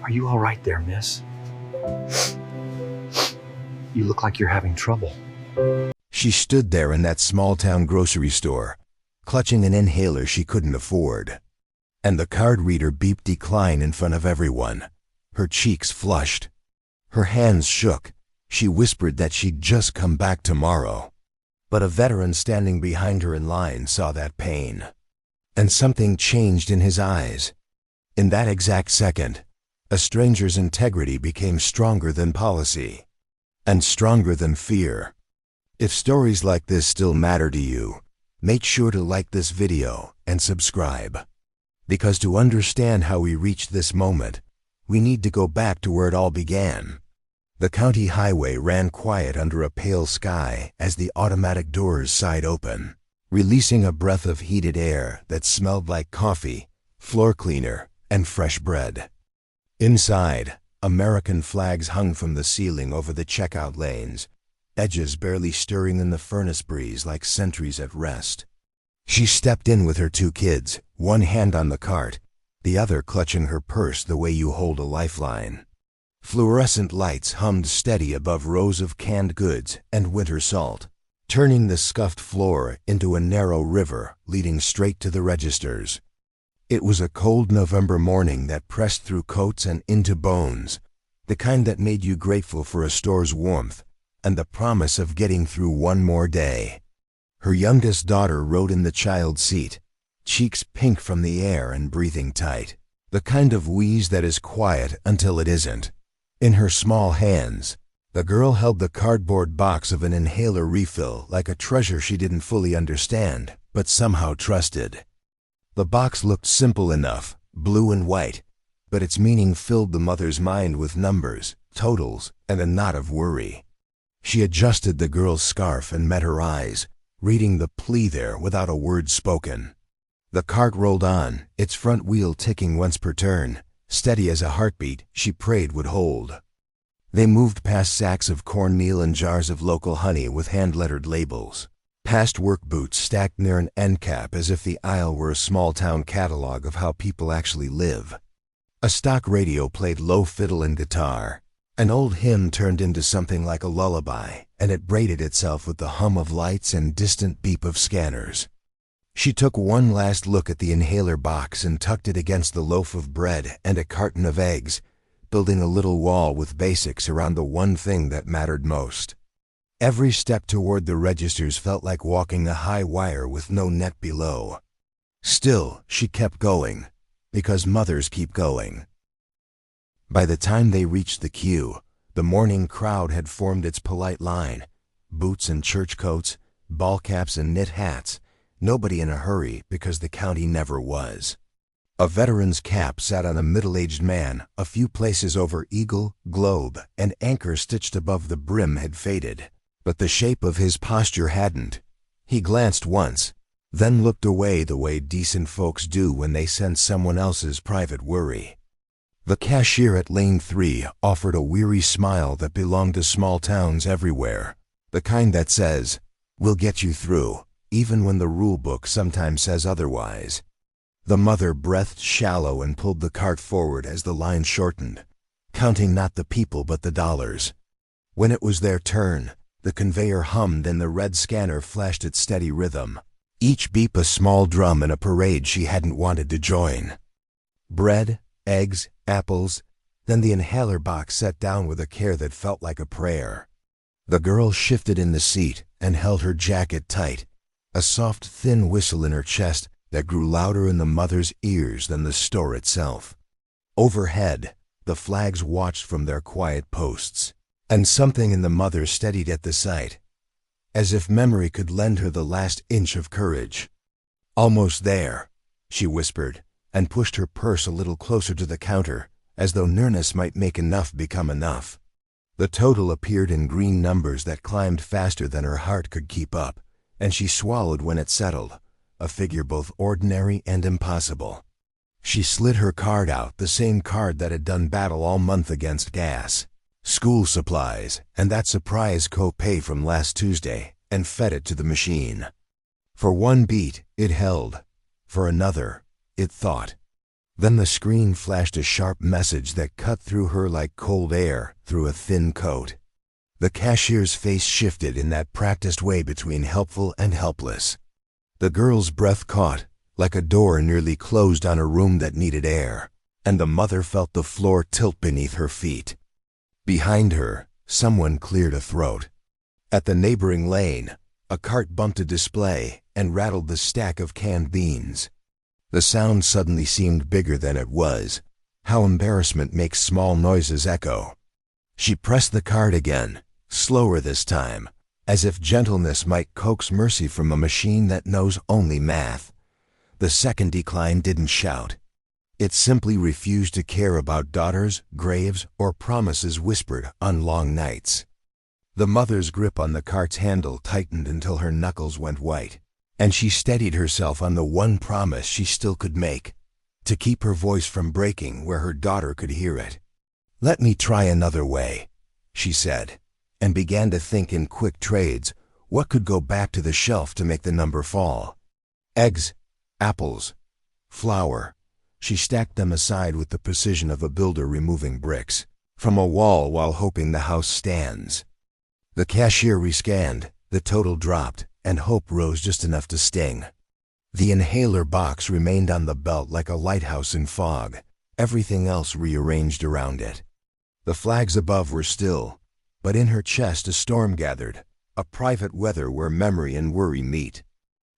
Are you all right there, miss? You look like you're having trouble. She stood there in that small-town grocery store, clutching an inhaler she couldn't afford. And the card reader beeped decline in front of everyone. Her cheeks flushed. Her hands shook. She whispered that she'd just come back tomorrow. But a veteran standing behind her in line saw that pain. And something changed in his eyes. In that exact second, a stranger's integrity became stronger than policy. And stronger than fear. If stories like this still matter to you, make sure to like this video and subscribe. Because to understand how we reached this moment, we need to go back to where it all began. The county highway ran quiet under a pale sky as the automatic doors sighed open, releasing a breath of heated air that smelled like coffee, floor cleaner, and fresh bread. Inside, American flags hung from the ceiling over the checkout lanes, edges barely stirring in the furnace breeze like sentries at rest. She stepped in with her 2 kids, one hand on the cart, the other clutching her purse the way you hold a lifeline. Fluorescent lights hummed steady above rows of canned goods and winter salt, turning the scuffed floor into a narrow river leading straight to the registers. It was a cold November morning that pressed through coats and into bones, the kind that made you grateful for a store's warmth and the promise of getting through one more day. Her youngest daughter rode in the child seat, cheeks pink from the air and breathing tight, the kind of wheeze that is quiet until it isn't. In her small hands, the girl held the cardboard box of an inhaler refill like a treasure she didn't fully understand, but somehow trusted. The box looked simple enough, blue and white, but its meaning filled the mother's mind with numbers, totals, and a knot of worry. She adjusted the girl's scarf and met her eyes, reading the plea there without a word spoken. The cart rolled on, its front wheel ticking once per turn, steady as a heartbeat she prayed would hold. They moved past sacks of cornmeal and jars of local honey with hand-lettered labels, past work boots stacked near an end cap as if the aisle were a small-town catalog of how people actually live. A stock radio played low fiddle and guitar. An old hymn turned into something like a lullaby, and it braided itself with the hum of lights and distant beep of scanners. She took one last look at the inhaler box and tucked it against the loaf of bread and a carton of eggs, building a little wall with basics around the one thing that mattered most. Every step toward the registers felt like walking a high wire with no net below. Still, she kept going, because mothers keep going. By the time they reached the queue, the morning crowd had formed its polite line, boots and church coats, ball caps and knit hats, nobody in a hurry because the county never was. A veteran's cap sat on a middle-aged man a few places over eagle, globe, and anchor stitched above the brim had faded, but the shape of his posture hadn't. He glanced once, then looked away the way decent folks do when they sense someone else's private worry. The cashier at lane 3 offered a weary smile that belonged to small towns everywhere, the kind that says, "We'll get you through," even when the rule book sometimes says otherwise. The mother breathed shallow and pulled the cart forward as the line shortened, counting not the people but the dollars. When it was their turn, the conveyor hummed and the red scanner flashed its steady rhythm, each beep a small drum in a parade she hadn't wanted to join. Bread, eggs, apples, then the inhaler box set down with a care that felt like a prayer. The girl shifted in the seat and held her jacket tight, a soft, thin whistle in her chest that grew louder in the mother's ears than the store itself. Overhead, the flags watched from their quiet posts, and something in the mother steadied at the sight, as if memory could lend her the last inch of courage. "Almost there," she whispered, and pushed her purse a little closer to the counter, as though nearness might make enough become enough. The total appeared in green numbers that climbed faster than her heart could keep up, and she swallowed when it settled, a figure both ordinary and impossible. She slid her card out, the same card that had done battle all month against gas, school supplies, and that surprise co-pay from last Tuesday, and fed it to the machine. For one beat, it held. For another, it thought. Then the screen flashed a sharp message that cut through her like cold air through a thin coat. The cashier's face shifted in that practiced way between helpful and helpless. The girl's breath caught, like a door nearly closed on a room that needed air, and the mother felt the floor tilt beneath her feet. Behind her, someone cleared a throat. At the neighboring lane, a cart bumped a display and rattled the stack of canned beans. The sound suddenly seemed bigger than it was. How embarrassment makes small noises echo. She pressed the cart again, slower this time, as if gentleness might coax mercy from a machine that knows only math. The second decline didn't shout. It simply refused to care about daughters, graves, or promises whispered on long nights. The mother's grip on the cart's handle tightened until her knuckles went white, and she steadied herself on the one promise she still could make, to keep her voice from breaking where her daughter could hear it. "Let me try another way," she said, and began to think in quick trades what could go back to the shelf to make the number fall. Eggs, apples, flour. She stacked them aside with the precision of a builder removing bricks from a wall while hoping the house stands. The cashier rescanned, the total dropped, and hope rose just enough to sting. The inhaler box remained on the belt like a lighthouse in fog, everything else rearranged around it. The flags above were still, but in her chest a storm gathered, a private weather where memory and worry meet.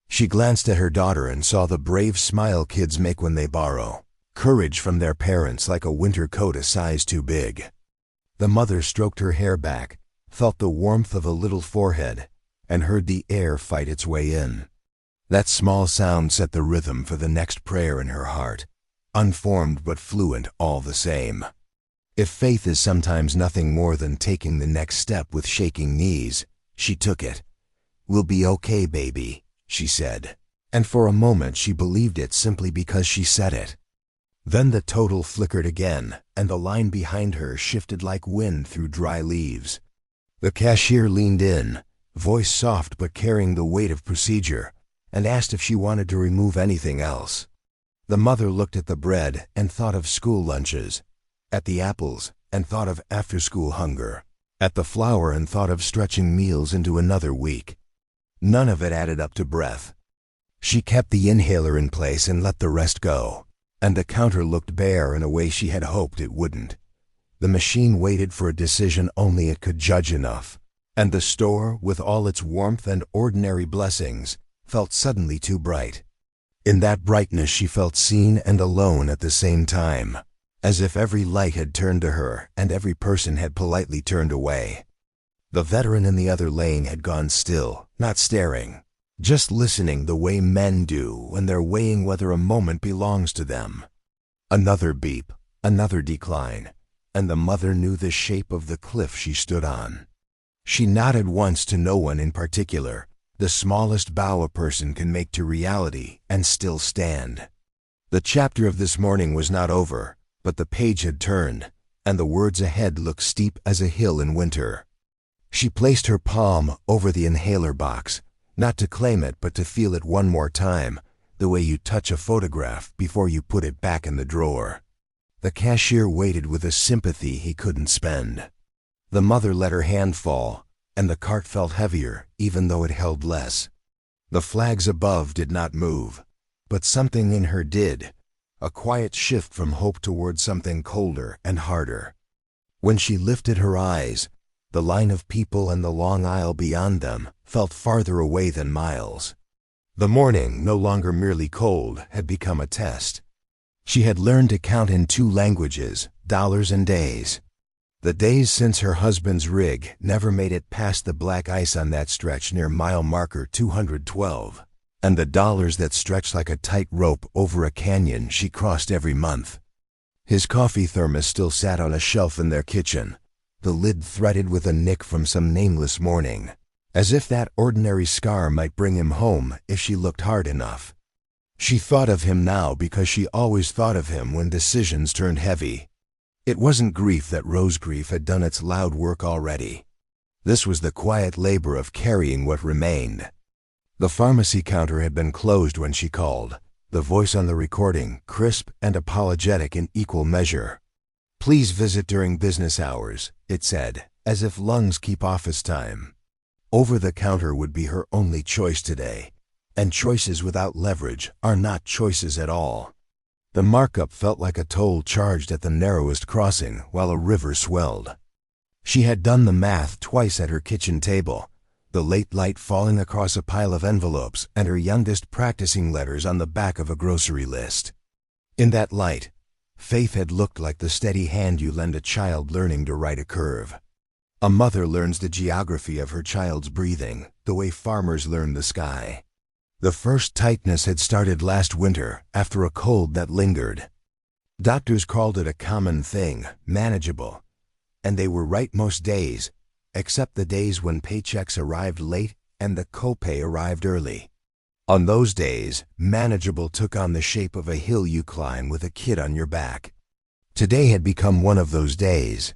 She glanced at her daughter and saw the brave smile kids make when they borrow, courage from their parents like a winter coat a size too big. The mother stroked her hair back, felt the warmth of a little forehead, and heard the air fight its way in. That small sound set the rhythm for the next prayer in her heart, unformed but fluent all the same. If faith is sometimes nothing more than taking the next step with shaking knees, she took it. "We'll be okay, baby," she said, and for a moment she believed it simply because she said it. Then the total flickered again, and the line behind her shifted like wind through dry leaves. The cashier leaned in, voice soft but carrying the weight of procedure, and asked if she wanted to remove anything else. The mother looked at the bread and thought of school lunches, at the apples and thought of after-school hunger, at the flour and thought of stretching meals into another week. None of it added up to breath. She kept the inhaler in place and let the rest go, and the counter looked bare in a way she had hoped it wouldn't. The machine waited for a decision only it could judge enough, and the store, with all its warmth and ordinary blessings, felt suddenly too bright. In that brightness she felt seen and alone at the same time, as if every light had turned to her and every person had politely turned away. The veteran in the other lane had gone still, not staring, just listening the way men do when they're weighing whether a moment belongs to them. Another beep, another decline, and the mother knew the shape of the cliff she stood on. She nodded once to no one in particular, the smallest bow a person can make to reality and still stand. The chapter of this morning was not over, but the page had turned, and the words ahead looked steep as a hill in winter. She placed her palm over the inhaler box, not to claim it but to feel it one more time, the way you touch a photograph before you put it back in the drawer. The cashier waited with a sympathy he couldn't spend. The mother let her hand fall, and the cart felt heavier even though it held less. The flags above did not move, but something in her did, a quiet shift from hope toward something colder and harder. When she lifted her eyes, the line of people and the long aisle beyond them felt farther away than miles. The morning, no longer merely cold, had become a test. She had learned to count in 2 languages, dollars and days. The days since her husband's rig never made it past the black ice on that stretch near mile marker 212, and the dollars that stretched like a tight rope over a canyon she crossed every month. His coffee thermos still sat on a shelf in their kitchen, the lid threaded with a nick from some nameless morning, as if that ordinary scar might bring him home if she looked hard enough. She thought of him now because she always thought of him when decisions turned heavy. It wasn't grief that rose grief had done its loud work already. This was the quiet labor of carrying what remained. The pharmacy counter had been closed when she called. The the voice on the recording crisp and apologetic in equal measure. "Please visit during business hours," it said, as if lungs keep office time. Over-the-counter would be her only choice today, and choices without leverage are not choices at all. The markup felt like a toll charged at the narrowest crossing while a river swelled. She had done the math twice at her kitchen table, the late light falling across a pile of envelopes and her youngest practicing letters on the back of a grocery list. In that light, Faith had looked like the steady hand you lend a child learning to ride a curve. A mother learns the geography of her child's breathing, the way farmers learn the sky. The first tightness had started last winter after a cold that lingered. Doctors called it a common thing, manageable, and they were right most days, except the days when paychecks arrived late and the copay arrived early. On those days, manageable took on the shape of a hill you climb with a kid on your back. Today had become one of those days.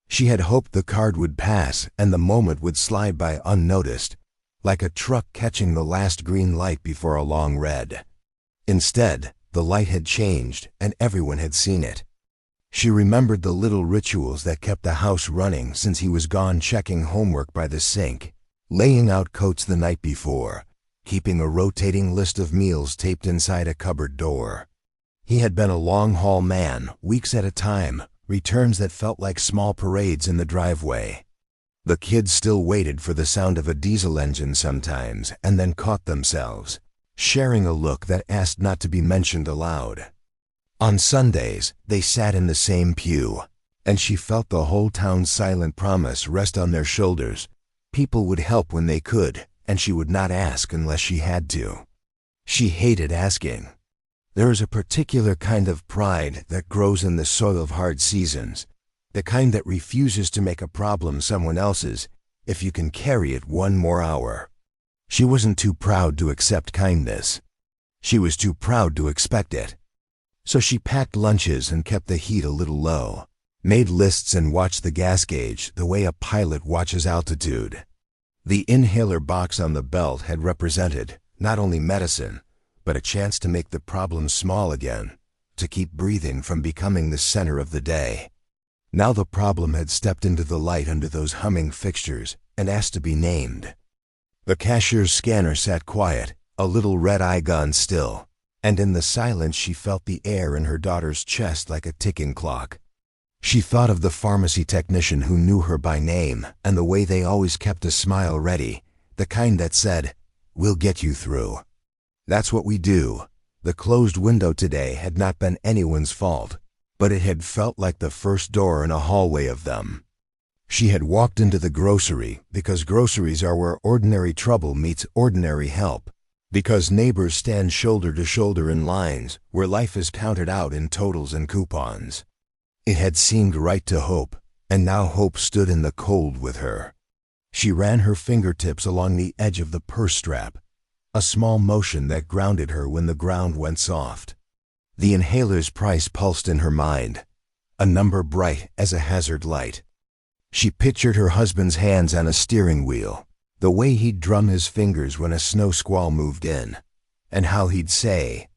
She had hoped the card would pass and the moment would slide by unnoticed, like a truck catching the last green light before a long red. Instead, the light had changed and everyone had seen it. She remembered the little rituals that kept the house running since he was gone, checking homework by the sink, laying out coats the night before, keeping a rotating list of meals taped inside a cupboard door. He had been a long-haul man, weeks at a time, returns that felt like small parades in the driveway. The kids still waited for the sound of a diesel engine sometimes and then caught themselves, sharing a look that asked not to be mentioned aloud. On Sundays, they sat in the same pew, and she felt the whole town's silent promise rest on their shoulders. People would help when they could, and she would not ask unless she had to. She hated asking. There is a particular kind of pride that grows in the soil of hard seasons, the kind that refuses to make a problem someone else's if you can carry it one more hour. She wasn't too proud to accept kindness. She was too proud to expect it. So she packed lunches and kept the heat a little low, made lists and watched the gas gauge the way a pilot watches altitude. The inhaler box on the belt had represented not only medicine, but a chance to make the problem small again, to keep breathing from becoming the center of the day. Now the problem had stepped into the light under those humming fixtures and asked to be named. The cashier's scanner sat quiet, a little red eye gone still, and in the silence she felt the air in her daughter's chest like a ticking clock. She thought of the pharmacy technician who knew her by name and the way they always kept a smile ready, the kind that said, "We'll get you through." That's what we do. The closed window today had not been anyone's fault, but it had felt like the first door in a hallway of them. She had walked into the grocery because groceries are where ordinary trouble meets ordinary help, because neighbors stand shoulder to shoulder in lines where life is counted out in totals and coupons. It had seemed right to hope, and now hope stood in the cold with her. She ran her fingertips along the edge of the purse strap, a small motion that grounded her when the ground went soft. The inhaler's price pulsed in her mind, a number bright as a hazard light. She pictured her husband's hands on a steering wheel, the way he'd drum his fingers when a snow squall moved in, and how he'd say,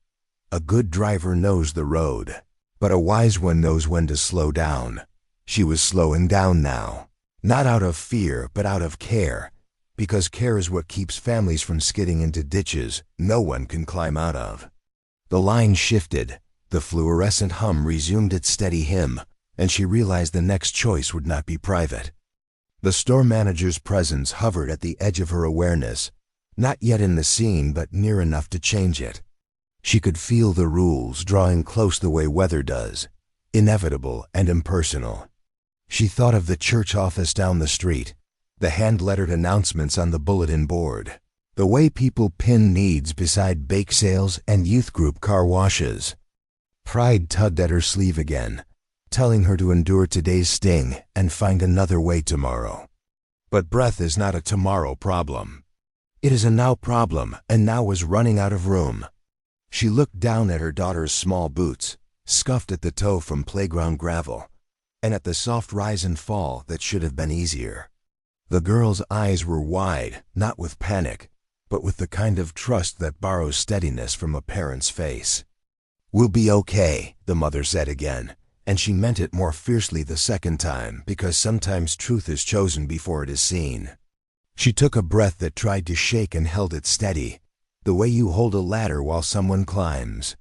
"A good driver knows the road, but a wise one knows when to slow down." She was slowing down now, not out of fear but out of care, because care is what keeps families from skidding into ditches no one can climb out of. The line shifted, the fluorescent hum resumed its steady hymn, and she realized the next choice would not be private. The store manager's presence hovered at the edge of her awareness, not yet in the scene but near enough to change it. She could feel the rules drawing close the way weather does, inevitable and impersonal. She thought of the church office down the street, the hand-lettered announcements on the bulletin board, the way people pin needs beside bake sales and youth group car washes. Pride tugged at her sleeve again, telling her to endure today's sting and find another way tomorrow. But breath is not a tomorrow problem. It is a now problem, and now was running out of room. She looked down at her daughter's small boots, scuffed at the toe from playground gravel, and at the soft rise and fall that should have been easier. The girl's eyes were wide, not with panic, but with the kind of trust that borrows steadiness from a parent's face. "We'll be okay," the mother said again, and she meant it more fiercely the second time because sometimes truth is chosen before it is seen. She took a breath that tried to shake and held it steady, the way you hold a ladder while someone climbs.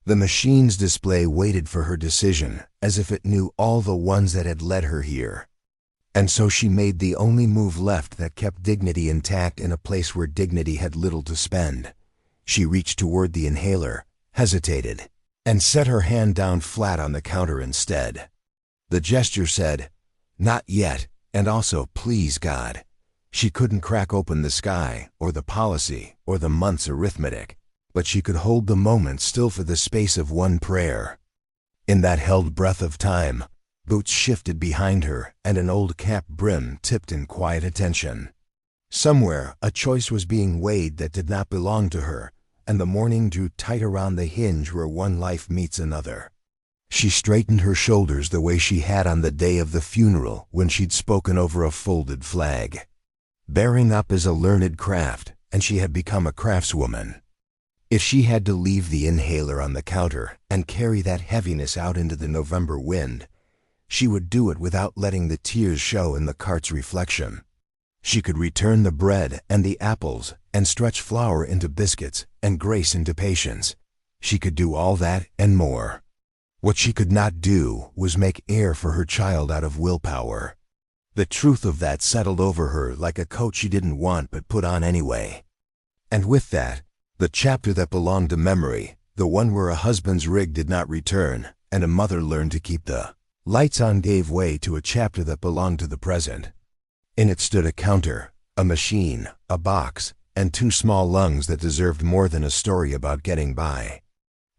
The machine's display waited for her decision, as if it knew all the ones that had led her here. And so she made the only move left that kept dignity intact in a place where dignity had little to spend. She reached toward the inhaler, hesitated, and set her hand down flat on the counter instead. The gesture said, "Not yet," and also, "Please, God." She couldn't crack open the sky, or the policy, or the month's arithmetic, but she could hold the moment still for the space of one prayer. In that held breath of time, boots shifted behind her and an old cap brim tipped in quiet attention. Somewhere, a choice was being weighed that did not belong to her, and the morning drew tight around the hinge where one life meets another. She straightened her shoulders the way she had on the day of the funeral when she'd spoken over a folded flag. Bearing up is a learned craft, and she had become a craftswoman. If she had to leave the inhaler on the counter and carry that heaviness out into the November wind, she would do it without letting the tears show in the cart's reflection. She could return the bread and the apples and stretch flour into biscuits and grace into patience. She could do all that and more. What she could not do was make air for her child out of willpower. The truth of that settled over her like a coat she didn't want but put on anyway. And with that, the chapter that belonged to memory, the one where a husband's rig did not return and a mother learned to keep the lights on, gave way to a chapter that belonged to the present. In it stood a counter, a machine, a box, and two small lungs that deserved more than a story about getting by.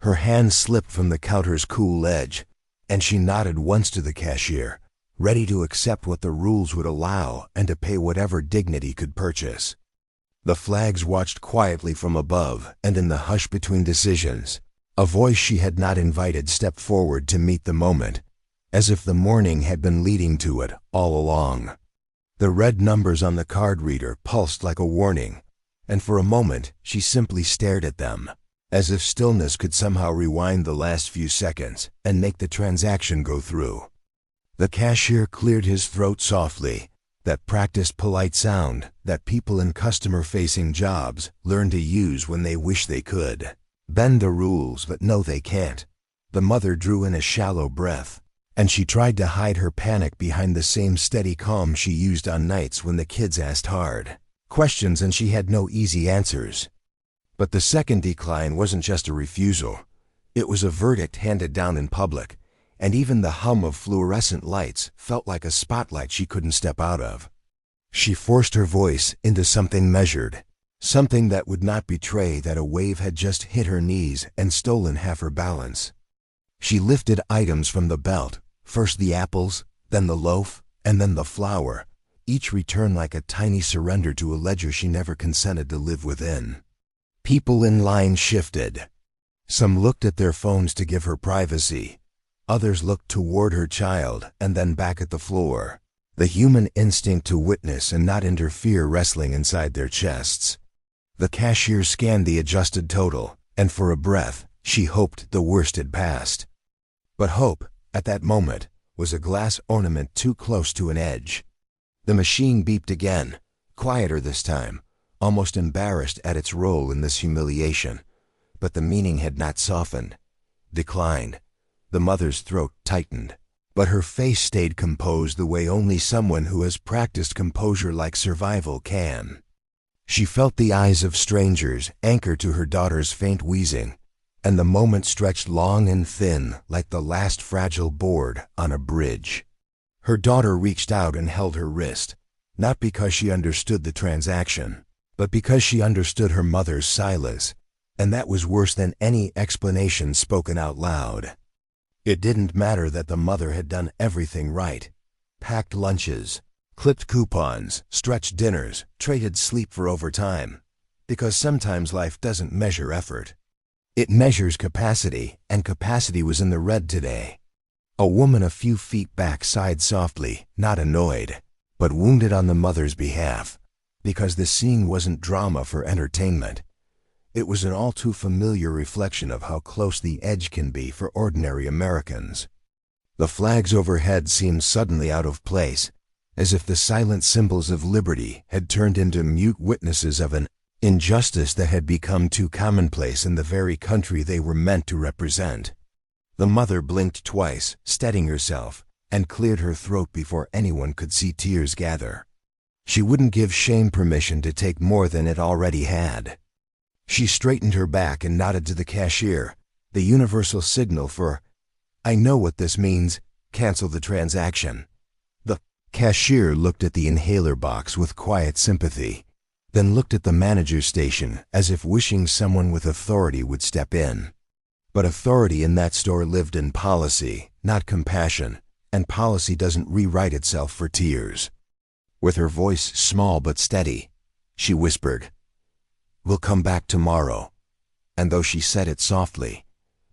Her hand slipped from the counter's cool edge, and she nodded once to the cashier, ready to accept what the rules would allow and to pay whatever dignity could purchase. The flags watched quietly from above, and in the hush between decisions, a voice she had not invited stepped forward to meet the moment, as if the morning had been leading to it all along. The red numbers on the card reader pulsed like a warning, and for a moment she simply stared at them, as if stillness could somehow rewind the last few seconds and make the transaction go through. The cashier cleared his throat softly, that practiced polite sound that people in customer-facing jobs learn to use when they wish they could. Bend the rules, but no they can't. The mother drew in a shallow breath, and she tried to hide her panic behind the same steady calm she used on nights when the kids asked hard questions and she had no easy answers. But the second decline wasn't just a refusal. It was a verdict handed down in public, and even the hum of fluorescent lights felt like a spotlight she couldn't step out of. She forced her voice into something measured, something that would not betray that a wave had just hit her knees and stolen half her balance. She lifted items from the belt, first the apples, then the loaf, and then the flour, each return like a tiny surrender to a ledger she never consented to live within. People in line shifted. Some looked at their phones to give her privacy. Others looked toward her child and then back at the floor, the human instinct to witness and not interfere wrestling inside their chests. The cashier scanned the adjusted total, and for a breath, she hoped the worst had passed. But hope, at that moment, was a glass ornament too close to an edge. The machine beeped again, quieter this time, almost embarrassed at its role in this humiliation. But the meaning had not softened, declined. The mother's throat tightened, but her face stayed composed the way only someone who has practiced composure like survival can. She felt the eyes of strangers anchor to her daughter's faint wheezing, and the moment stretched long and thin like the last fragile board on a bridge. Her daughter reached out and held her wrist, not because she understood the transaction, but because she understood her mother's silence, and that was worse than any explanation spoken out loud. It didn't matter that the mother had done everything right. Packed lunches, clipped coupons, stretched dinners, traded sleep for overtime, because sometimes life doesn't measure effort. It measures capacity, and capacity was in the red today. A woman a few feet back sighed softly, not annoyed, but wounded on the mother's behalf. because the scene wasn't drama for entertainment. It was an all too familiar reflection of how close the edge can be for ordinary Americans. The flags overhead seemed suddenly out of place, as if the silent symbols of liberty had turned into mute witnesses of an injustice that had become too commonplace in the very country they were meant to represent. The mother blinked twice, steadying herself, and cleared her throat before anyone could see tears gather. She wouldn't give shame permission to take more than it already had. She straightened her back and nodded to the cashier, the universal signal for, "I know what this means, cancel the transaction." The cashier looked at the inhaler box with quiet sympathy, then looked at the manager's station as if wishing someone with authority would step in. But authority in that store lived in policy, not compassion, and policy doesn't rewrite itself for tears. With her voice small but steady, she whispered, "We'll come back tomorrow." And though she said it softly,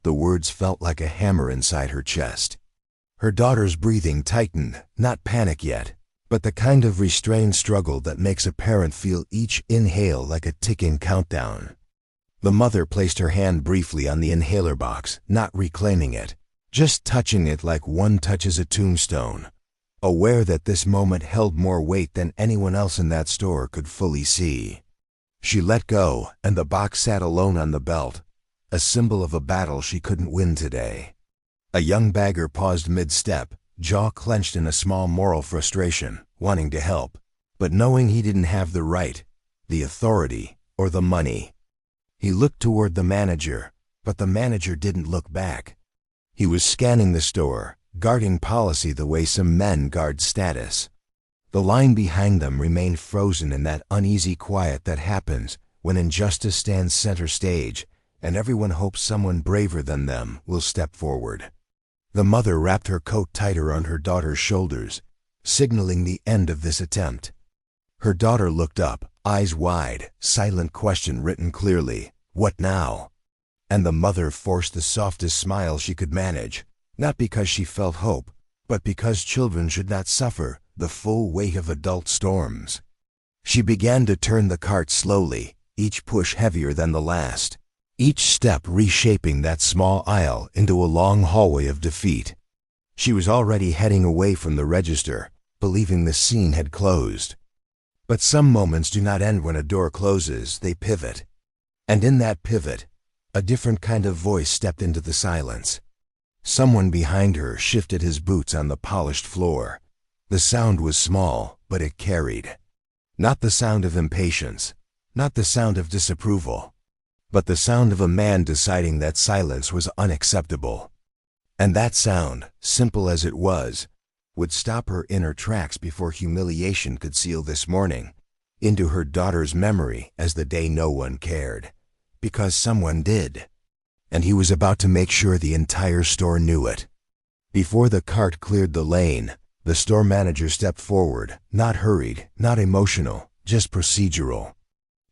the words felt like a hammer inside her chest. Her daughter's breathing tightened, not panic yet, but the kind of restrained struggle that makes a parent feel each inhale like a ticking countdown. The mother placed her hand briefly on the inhaler box, not reclaiming it, just touching it like one touches a tombstone, aware that this moment held more weight than anyone else in that store could fully see. She let go, and the box sat alone on the belt, a symbol of a battle she couldn't win today. A young bagger paused mid-step, jaw clenched in a small moral frustration, wanting to help, but knowing he didn't have the right, the authority, or the money. He looked toward the manager, but the manager didn't look back. He was scanning the store, guarding policy the way some men guard status. The line behind them remained frozen in that uneasy quiet that happens when injustice stands center stage and everyone hopes someone braver than them will step forward. The mother wrapped her coat tighter on her daughter's shoulders, signaling the end of this attempt. Her daughter looked up, eyes wide, silent question written clearly, "What now?" And the mother forced the softest smile she could manage, not because she felt hope, but because children should not suffer the full weight of adult storms. She began to turn the cart slowly, each push heavier than the last, each step reshaping that small aisle into a long hallway of defeat. She was already heading away from the register, believing the scene had closed. But some moments do not end when a door closes, they pivot. And in that pivot, a different kind of voice stepped into the silence. Someone behind her shifted his boots on the polished floor. The sound was small, but it carried. Not the sound of impatience, not the sound of disapproval, but the sound of a man deciding that silence was unacceptable. And that sound, simple as it was, would stop her in her tracks before humiliation could seal this morning into her daughter's memory as the day no one cared, because someone did. And he was about to make sure the entire store knew it. Before the cart cleared the lane, the store manager stepped forward, not hurried, not emotional, just procedural.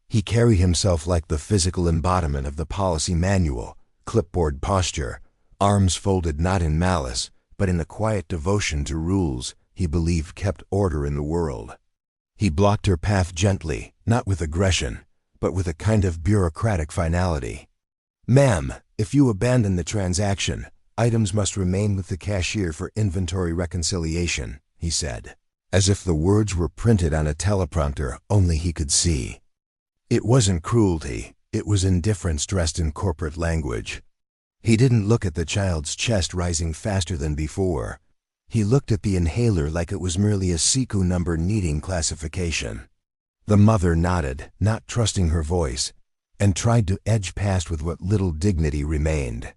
He carried himself like the physical embodiment of the policy manual, clipboard posture, arms folded not in malice, but in a quiet devotion to rules he believed kept order in the world. He blocked her path gently, not with aggression, but with a kind of bureaucratic finality. "Ma'am, if you abandon the transaction, items must remain with the cashier for inventory reconciliation," he said, as if the words were printed on a teleprompter only he could see. It wasn't cruelty, it was indifference dressed in corporate language. He didn't look at the child's chest rising faster than before. He looked at the inhaler like it was merely a SICU number needing classification. The mother nodded, not trusting her voice, and tried to edge past with what little dignity remained.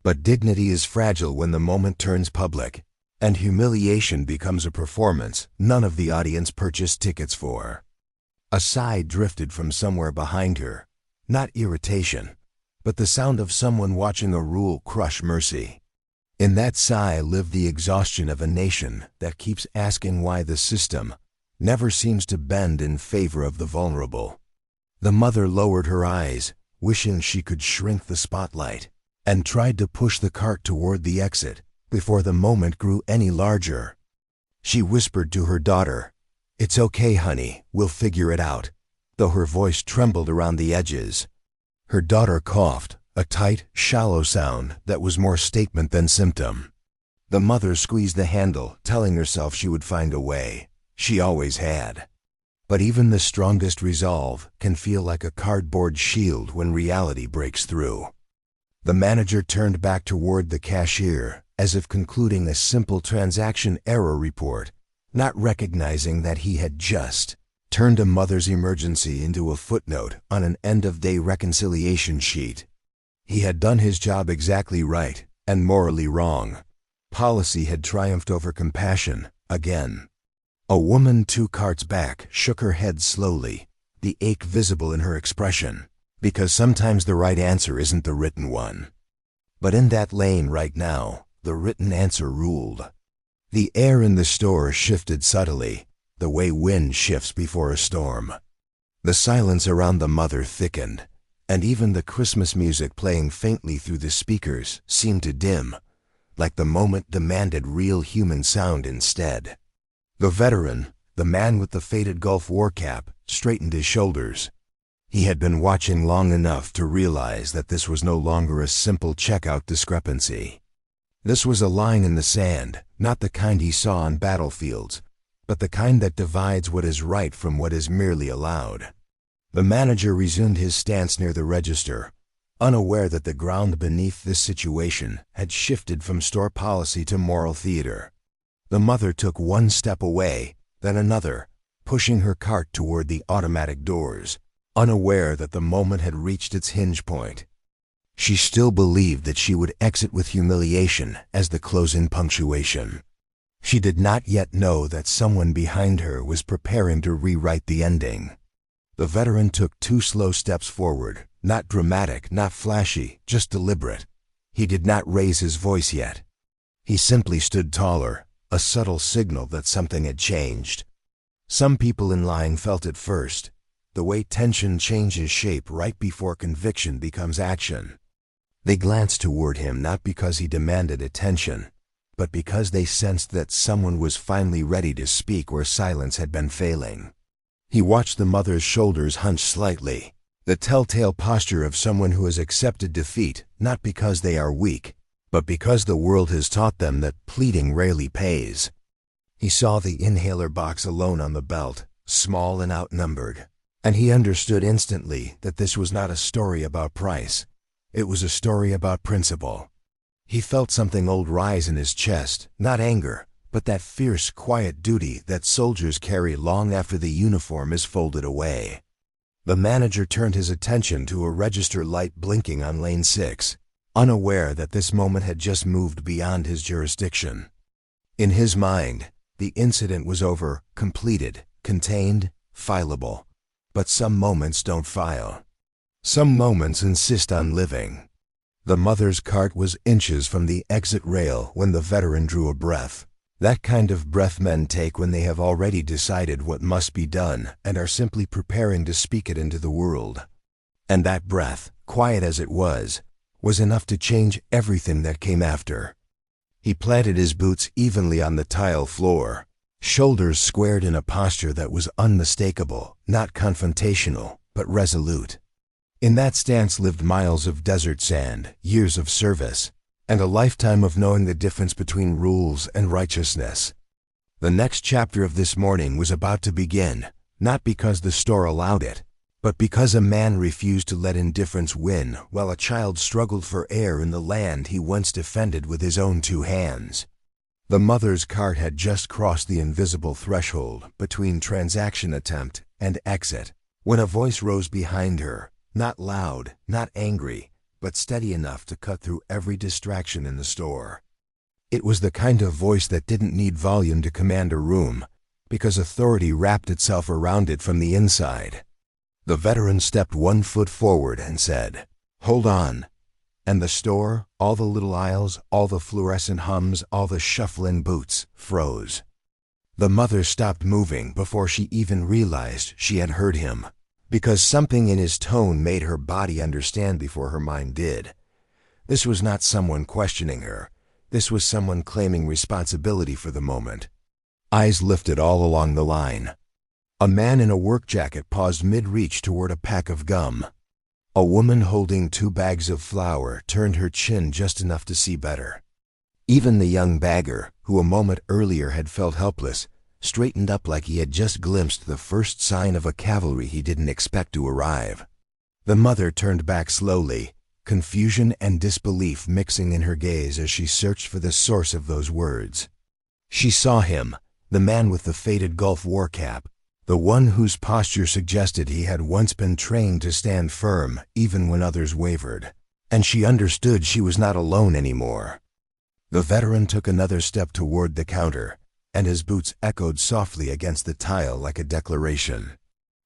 But dignity is fragile when the moment turns public, and humiliation becomes a performance none of the audience purchased tickets for. A sigh drifted from somewhere behind her, not irritation, but the sound of someone watching a rule crush mercy. In that sigh lived the exhaustion of a nation that keeps asking why the system never seems to bend in favor of the vulnerable. The mother lowered her eyes, wishing she could shrink the spotlight, and tried to push the cart toward the exit before the moment grew any larger. She whispered to her daughter, "It's okay, honey, we'll figure it out," though her voice trembled around the edges. Her daughter coughed, a tight, shallow sound that was more statement than symptom. The mother squeezed the handle, telling herself she would find a way. She always had. But even the strongest resolve can feel like a cardboard shield when reality breaks through. The manager turned back toward the cashier, as if concluding a simple transaction error report, not recognizing that he had just turned a mother's emergency into a footnote on an end-of-day reconciliation sheet. He had done his job exactly right and morally wrong. Policy had triumphed over compassion again. A woman 2 carts back shook her head slowly, the ache visible in her expression, because sometimes the right answer isn't the written one. But in that lane right now, the written answer ruled. The air in the store shifted subtly, the way wind shifts before a storm. The silence around the mother thickened, and even the Christmas music playing faintly through the speakers seemed to dim, like the moment demanded real human sound instead. The veteran, the man with the faded Gulf War cap, straightened his shoulders. He had been watching long enough to realize that this was no longer a simple checkout discrepancy. This was a line in the sand, not the kind he saw on battlefields, but the kind that divides what is right from what is merely allowed. The manager resumed his stance near the register, unaware that the ground beneath this situation had shifted from store policy to moral theater. The mother took 1 step away, then another, pushing her cart toward the automatic doors, unaware that the moment had reached its hinge point. She still believed that she would exit with humiliation as the close-in punctuation. She did not yet know that someone behind her was preparing to rewrite the ending. The veteran took 2 slow steps forward, not dramatic, not flashy, just deliberate. He did not raise his voice yet. He simply stood taller, a subtle signal that something had changed. Some people in line felt it first, the way tension changes shape right before conviction becomes action. They glanced toward him not because he demanded attention, but because they sensed that someone was finally ready to speak where silence had been failing. He watched the mother's shoulders hunch slightly, the telltale posture of someone who has accepted defeat not because they are weak, but because the world has taught them that pleading rarely pays. He saw the inhaler box alone on the belt, small and outnumbered, and he understood instantly that this was not a story about price. It was a story about principle. He felt something old rise in his chest, not anger, but that fierce, quiet duty that soldiers carry long after the uniform is folded away. The manager turned his attention to a register light blinking on lane 6. Unaware that this moment had just moved beyond his jurisdiction. In his mind, the incident was over, completed, contained, fileable. But some moments don't file. Some moments insist on living. The mother's cart was inches from the exit rail when the veteran drew a breath. That kind of breath men take when they have already decided what must be done and are simply preparing to speak it into the world. And that breath, quiet as it was enough to change everything that came after. He planted his boots evenly on the tile floor, shoulders squared in a posture that was unmistakable, not confrontational, but resolute. In that stance lived miles of desert sand, years of service, and a lifetime of knowing the difference between rules and righteousness. The next chapter of this morning was about to begin, not because the store allowed it, but because a man refused to let indifference win while a child struggled for air in the land he once defended with his own 2 hands. The mother's cart had just crossed the invisible threshold between transaction attempt and exit, when a voice rose behind her, not loud, not angry, but steady enough to cut through every distraction in the store. It was the kind of voice that didn't need volume to command a room, because authority wrapped itself around it from the inside. The veteran stepped 1 foot forward and said, "Hold on." And the store, all the little aisles, all the fluorescent hums, all the shuffling boots, froze. The mother stopped moving before she even realized she had heard him, because something in his tone made her body understand before her mind did. This was not someone questioning her. This was someone claiming responsibility for the moment. Eyes lifted all along the line. A man in a work jacket paused mid-reach toward a pack of gum. A woman holding 2 bags of flour turned her chin just enough to see better. Even the young bagger, who a moment earlier had felt helpless, straightened up like he had just glimpsed the first sign of a cavalry he didn't expect to arrive. The mother turned back slowly, confusion and disbelief mixing in her gaze as she searched for the source of those words. She saw him, the man with the faded Gulf War cap, the one whose posture suggested he had once been trained to stand firm even when others wavered. And she understood she was not alone anymore. The veteran took another step toward the counter, and his boots echoed softly against the tile like a declaration.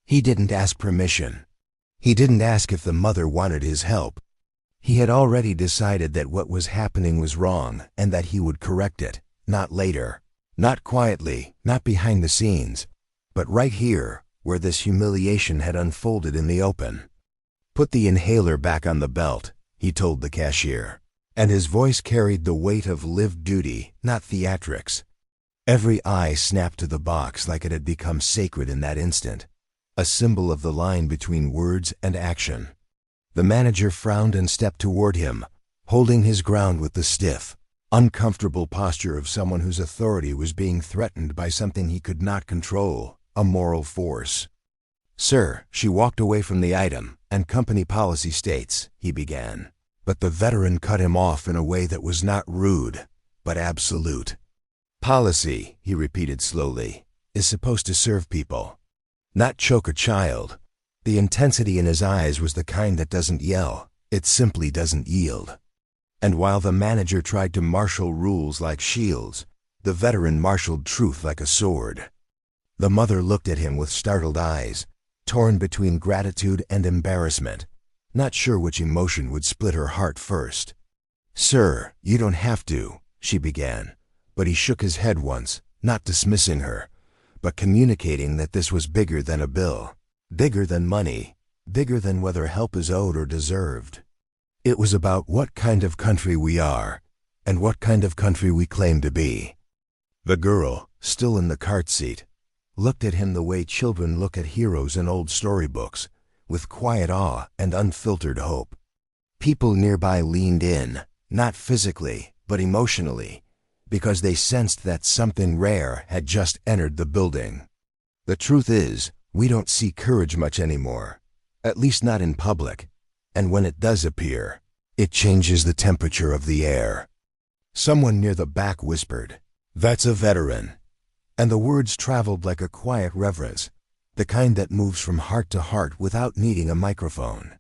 He didn't ask permission. He didn't ask if the mother wanted his help. He had already decided that what was happening was wrong and that he would correct it, not later, not quietly, not behind the scenes, but right here, where this humiliation had unfolded in the open. "Put the inhaler back on the belt," he told the cashier, and his voice carried the weight of lived duty, not theatrics. Every eye snapped to the box like it had become sacred in that instant, a symbol of the line between words and action. The manager frowned and stepped toward him, holding his ground with the stiff, uncomfortable posture of someone whose authority was being threatened by something he could not control, a moral force. "Sir," she walked away from the item, "and company policy states," he began. But the veteran cut him off in a way that was not rude, but absolute. "Policy," he repeated slowly, "is supposed to serve people, not choke a child." The intensity in his eyes was the kind that doesn't yell, it simply doesn't yield. And while the manager tried to marshal rules like shields, the veteran marshaled truth like a sword. The mother looked at him with startled eyes, torn between gratitude and embarrassment, not sure which emotion would split her heart first. "Sir, you don't have to," she began, but he shook his head once, not dismissing her, but communicating that this was bigger than a bill, bigger than money, bigger than whether help is owed or deserved. It was about what kind of country we are, and what kind of country we claim to be. The girl, still in the cart seat, looked at him the way children look at heroes in old storybooks, with quiet awe and unfiltered hope. People nearby leaned in, not physically, but emotionally, because they sensed that something rare had just entered the building. The truth is, we don't see courage much anymore, at least not in public, and when it does appear, it changes the temperature of the air. Someone near the back whispered, "That's a veteran," and the words traveled like a quiet reverence, the kind that moves from heart to heart without needing a microphone.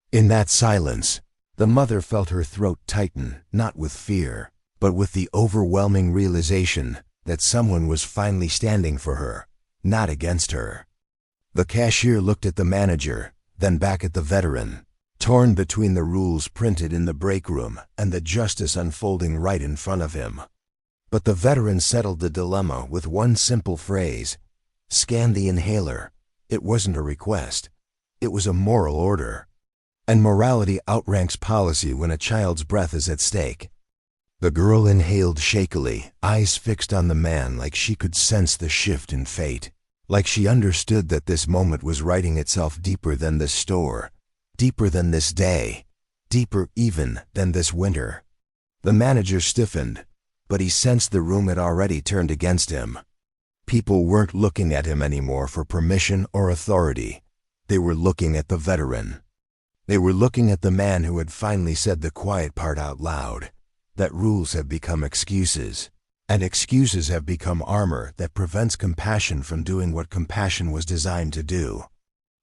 In that silence, the mother felt her throat tighten, not with fear, but with the overwhelming realization that someone was finally standing for her, not against her. The cashier looked at the manager, then back at the veteran, torn between the rules printed in the break room and the justice unfolding right in front of him. But the veteran settled the dilemma with one simple phrase: "Scan the inhaler." It wasn't a request. It was a moral order. And morality outranks policy when a child's breath is at stake. The girl inhaled shakily, eyes fixed on the man like she could sense the shift in fate, like she understood that this moment was writing itself deeper than this store, deeper than this day, deeper even than this winter. The manager stiffened, but he sensed the room had already turned against him. People weren't looking at him anymore for permission or authority. They were looking at the veteran. They were looking at the man who had finally said the quiet part out loud, that rules have become excuses, and excuses have become armor that prevents compassion from doing what compassion was designed to do.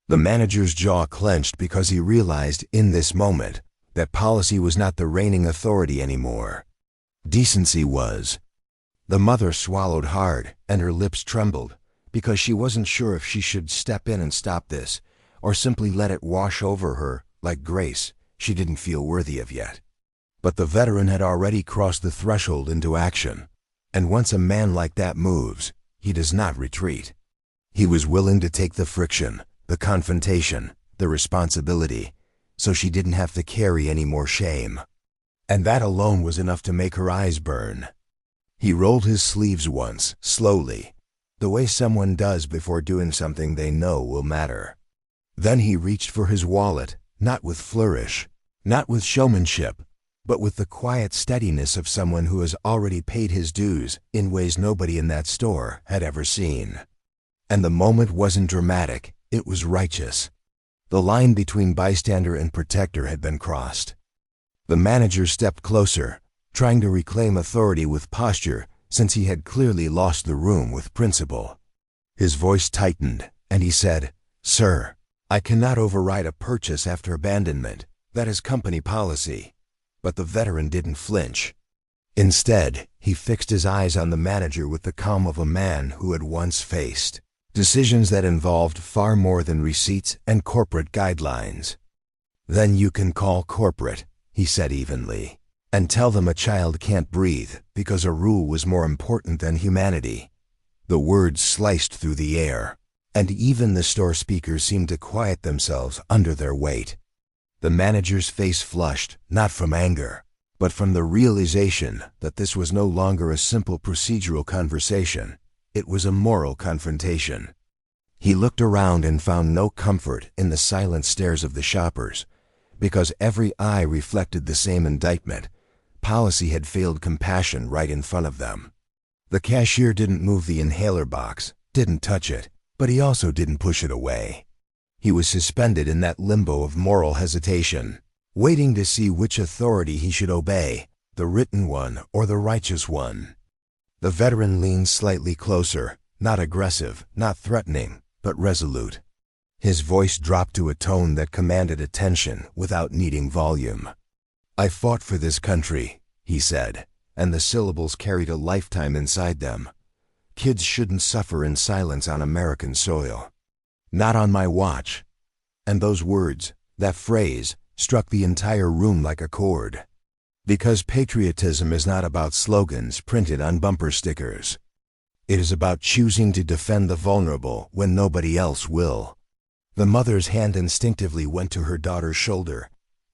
The manager's jaw clenched because he realized in this moment that policy was not the reigning authority anymore. Decency was. The mother swallowed hard, and her lips trembled, because she wasn't sure if she should step in and stop this, or simply let it wash over her like grace she didn't feel worthy of yet. But the veteran had already crossed the threshold into action, and once a man like that moves, he does not retreat. He was willing to take the friction, the confrontation, the responsibility, so she didn't have to carry any more shame. And that alone was enough to make her eyes burn. He rolled his sleeves once, slowly, the way someone does before doing something they know will matter. Then he reached for his wallet, not with flourish, not with showmanship, but with the quiet steadiness of someone who has already paid his dues in ways nobody in that store had ever seen. And the moment wasn't dramatic, it was righteous. The line between bystander and protector had been crossed. The manager stepped closer, trying to reclaim authority with posture since he had clearly lost the room with principle. His voice tightened, and he said, "Sir, I cannot override a purchase after abandonment. That is company policy." But the veteran didn't flinch. Instead, he fixed his eyes on the manager with the calm of a man who had once faced decisions that involved far more than receipts and corporate guidelines. "Then you can call corporate," he said evenly, "and tell them a child can't breathe because a rule was more important than humanity." The words sliced through the air, and even the store speakers seemed to quiet themselves under their weight. The manager's face flushed, not from anger, but from the realization that this was no longer a simple procedural conversation. It was a moral confrontation. He looked around and found no comfort in the silent stares of the shoppers, because every eye reflected the same indictment. Policy had failed compassion right in front of them. The cashier didn't move the inhaler box, didn't touch it, but he also didn't push it away. He was suspended in that limbo of moral hesitation, waiting to see which authority he should obey, the written one or the righteous one. The veteran leaned slightly closer, not aggressive, not threatening, but resolute. His voice dropped to a tone that commanded attention without needing volume. "I fought for this country," he said, and the syllables carried a lifetime inside them. "Kids shouldn't suffer in silence on American soil. Not on my watch." And those words, that phrase, struck the entire room like a chord. Because patriotism is not about slogans printed on bumper stickers. It is about choosing to defend the vulnerable when nobody else will. The mother's hand instinctively went to her daughter's shoulder,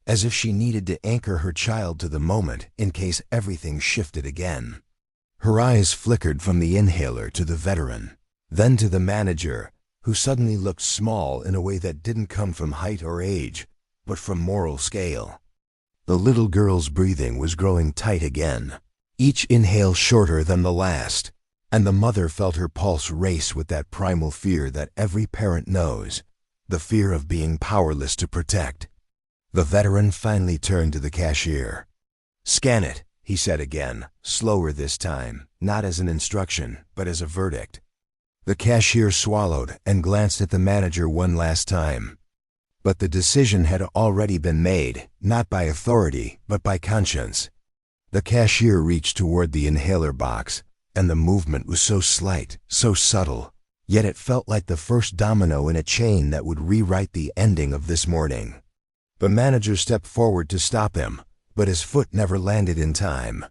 as if she needed to anchor her child to the moment in case everything shifted again. Her eyes flickered from the inhaler to the veteran, then to the manager, who suddenly looked small in a way that didn't come from height or age, but from moral scale. The little girl's breathing was growing tight again, each inhale shorter than the last, and the mother felt her pulse race with that primal fear that every parent knows, the fear of being powerless to protect. The veteran finally turned to the cashier. "Scan it," he said again, slower this time, not as an instruction, but as a verdict. The cashier swallowed and glanced at the manager one last time. But the decision had already been made, not by authority, but by conscience. The cashier reached toward the inhaler box, and the movement was so slight, so subtle, yet it felt like the first domino in a chain that would rewrite the ending of this morning. The manager stepped forward to stop him, but his foot never landed in time.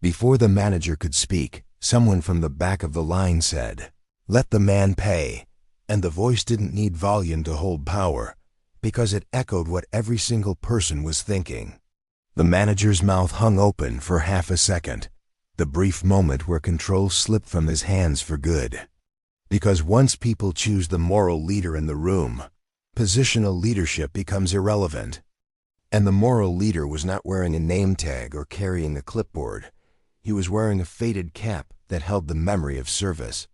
Before the manager could speak, someone from the back of the line said, "Let the man pay," and the voice didn't need volume to hold power, because it echoed what every single person was thinking. The manager's mouth hung open for half a second, the brief moment where control slipped from his hands for good. Because once people choose the moral leader in the room, positional leadership becomes irrelevant. And the moral leader was not wearing a name tag or carrying a clipboard. He was wearing a faded cap that held the memory of service.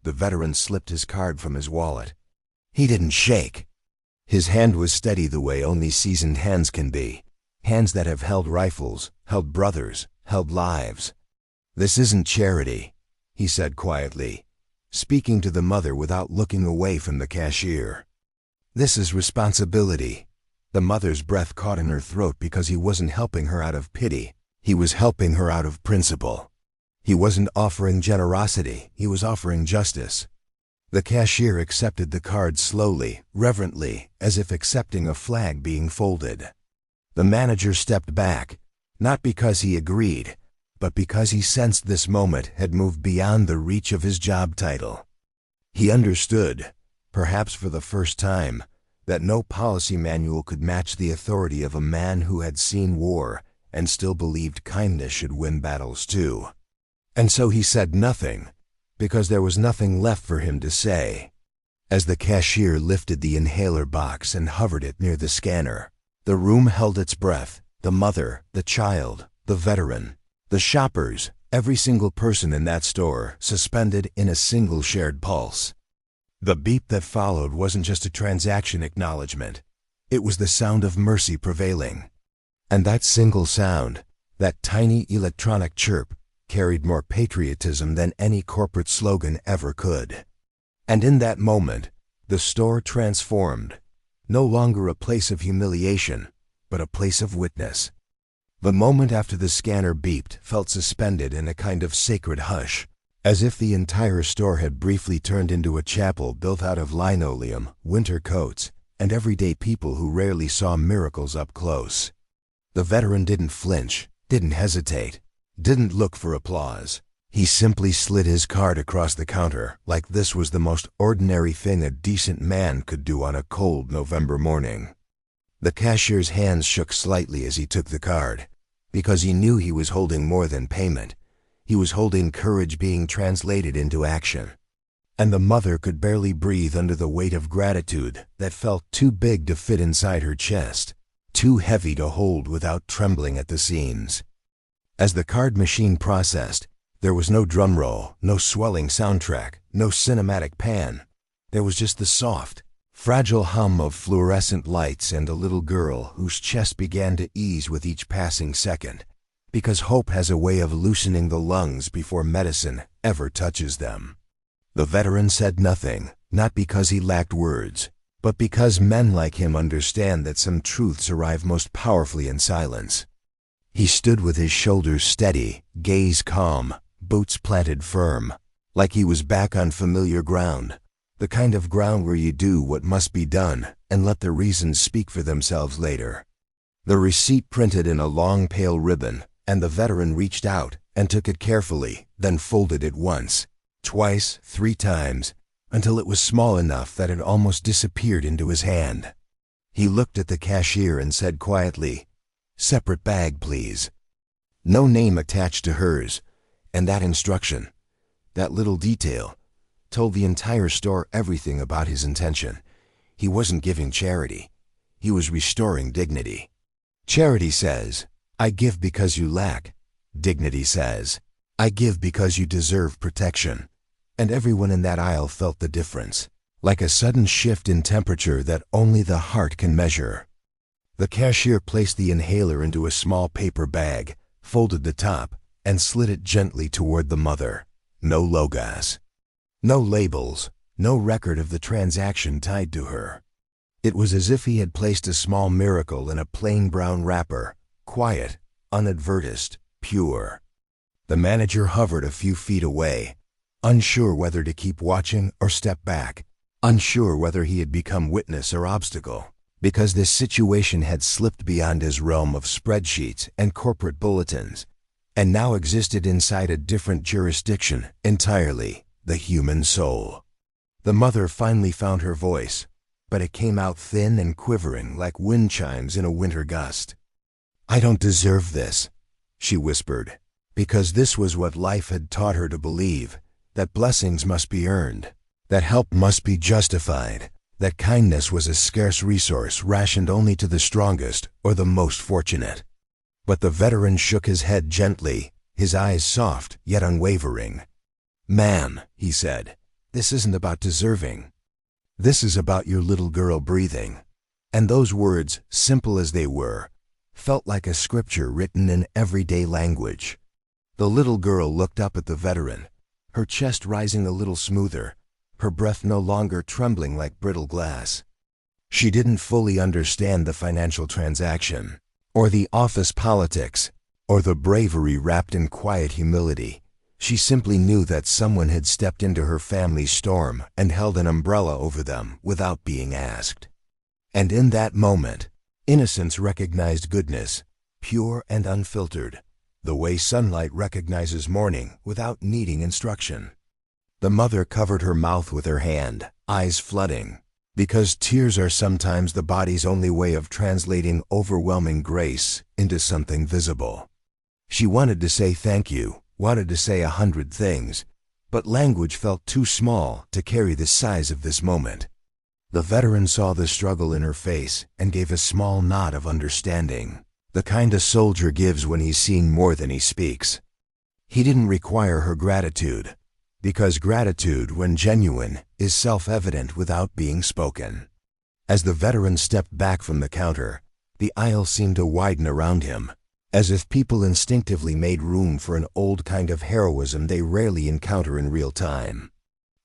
The veteran slipped his card from his wallet. He didn't shake. His hand was steady the way only seasoned hands can be, hands that have held rifles, held brothers, held lives. "This isn't charity," he said quietly, speaking to the mother without looking away from the cashier. "This is responsibility." The mother's breath caught in her throat because he wasn't helping her out of pity. He was helping her out of principle. He wasn't offering generosity, he was offering justice. The cashier accepted the card slowly, reverently, as if accepting a flag being folded. The manager stepped back, not because he agreed, but because he sensed this moment had moved beyond the reach of his job title. He understood, perhaps for the first time, that no policy manual could match the authority of a man who had seen war and still believed kindness should win battles too. And so he said nothing, because there was nothing left for him to say. As the cashier lifted the inhaler box and hovered it near the scanner, the room held its breath. The mother, the child, the veteran, the shoppers, every single person in that store suspended in a single shared pulse. The beep that followed wasn't just a transaction acknowledgement. It was the sound of mercy prevailing. And that single sound, that tiny electronic chirp, carried more patriotism than any corporate slogan ever could. And in that moment, the store transformed, no longer a place of humiliation, but a place of witness. The moment after the scanner beeped felt suspended in a kind of sacred hush, as if the entire store had briefly turned into a chapel built out of linoleum, winter coats, and everyday people who rarely saw miracles up close. The veteran didn't flinch, didn't hesitate, didn't look for applause. He simply slid his card across the counter like this was the most ordinary thing a decent man could do on a cold November morning. The cashier's hands shook slightly as he took the card, because he knew he was holding more than payment. He was holding courage being translated into action. And the mother could barely breathe under the weight of gratitude that felt too big to fit inside her chest, too heavy to hold without trembling at the seams. As the card machine processed, there was no drum roll, no swelling soundtrack, no cinematic pan. There was just the soft, fragile hum of fluorescent lights and a little girl whose chest began to ease with each passing second, because hope has a way of loosening the lungs before medicine ever touches them. The veteran said nothing, not because he lacked words, but because men like him understand that some truths arrive most powerfully in silence. He stood with his shoulders steady, gaze calm, boots planted firm, like he was back on familiar ground, the kind of ground where you do what must be done and let the reasons speak for themselves later. The receipt printed in a long pale ribbon, and the veteran reached out and took it carefully, then folded it once, twice, 3 times, until it was small enough that it almost disappeared into his hand. He looked at the cashier and said quietly, "Separate bag, please." No name attached to hers, and that instruction, that little detail, told the entire store everything about his intention. He wasn't giving charity. He was restoring dignity. Charity says, "I give because you lack." Dignity says, "I give because you deserve protection." And everyone in that aisle felt the difference, like a sudden shift in temperature that only the heart can measure. The cashier placed the inhaler into a small paper bag, folded the top, and slid it gently toward the mother. No logos. No labels, no record of the transaction tied to her. It was as if he had placed a small miracle in a plain brown wrapper, quiet, unadvertised, pure. The manager hovered a few feet away, unsure whether to keep watching or step back, unsure whether he had become witness or obstacle, because this situation had slipped beyond his realm of spreadsheets and corporate bulletins, and now existed inside a different jurisdiction entirely. The human soul. The mother finally found her voice, but it came out thin and quivering like wind chimes in a winter gust. "I don't deserve this," she whispered, because this was what life had taught her to believe, that blessings must be earned, that help must be justified, that kindness was a scarce resource rationed only to the strongest or the most fortunate. But the veteran shook his head gently, his eyes soft yet unwavering. "Ma'am," he said, "this isn't about deserving. This is about your little girl breathing." And those words, simple as they were, felt like a scripture written in everyday language. The little girl looked up at the veteran, her chest rising a little smoother, her breath no longer trembling like brittle glass. She didn't fully understand the financial transaction, or the office politics, or the bravery wrapped in quiet humility. She simply knew that someone had stepped into her family's storm and held an umbrella over them without being asked. And in that moment, innocence recognized goodness, pure and unfiltered, the way sunlight recognizes morning without needing instruction. The mother covered her mouth with her hand, eyes flooding, because tears are sometimes the body's only way of translating overwhelming grace into something visible. She wanted to say thank you, wanted to say 100 things, but language felt too small to carry the size of this moment. The veteran saw the struggle in her face and gave a small nod of understanding, the kind a soldier gives when he's seen more than he speaks. He didn't require her gratitude, because gratitude, when genuine, is self-evident without being spoken. As the veteran stepped back from the counter, the aisle seemed to widen around him, as if people instinctively made room for an old kind of heroism they rarely encounter in real time.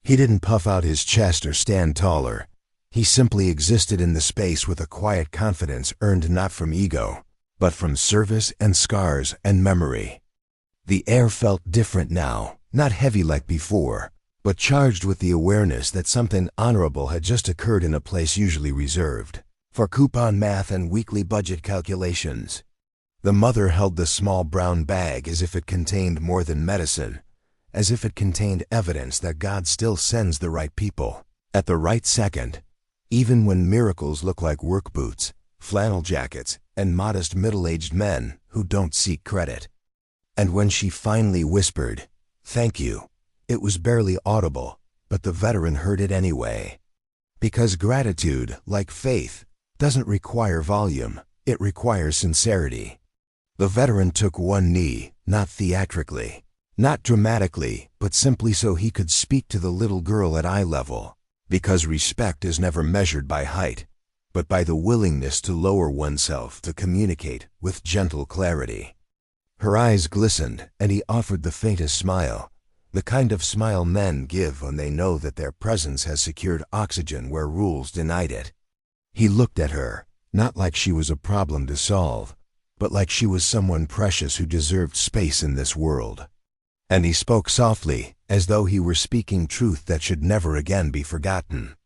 He didn't puff out his chest or stand taller. He simply existed in the space with a quiet confidence earned not from ego, but from service and scars and memory. The air felt different now, not heavy like before, but charged with the awareness that something honorable had just occurred in a place usually reserved for coupon math and weekly budget calculations. The mother held the small brown bag as if it contained more than medicine, as if it contained evidence that God still sends the right people at the right second, even when miracles look like work boots, flannel jackets, and modest middle-aged men who don't seek credit. And when she finally whispered, "Thank you," it was barely audible, but the veteran heard it anyway. Because gratitude, like faith, doesn't require volume, it requires sincerity. The veteran took one knee, not theatrically, not dramatically, but simply so he could speak to the little girl at eye level, because respect is never measured by height, but by the willingness to lower oneself to communicate with gentle clarity. Her eyes glistened, and he offered the faintest smile, the kind of smile men give when they know that their presence has secured oxygen where rules denied it. He looked at her, not like she was a problem to solve, but like she was someone precious who deserved space in this world. And he spoke softly, as though he were speaking truth that should never again be forgotten.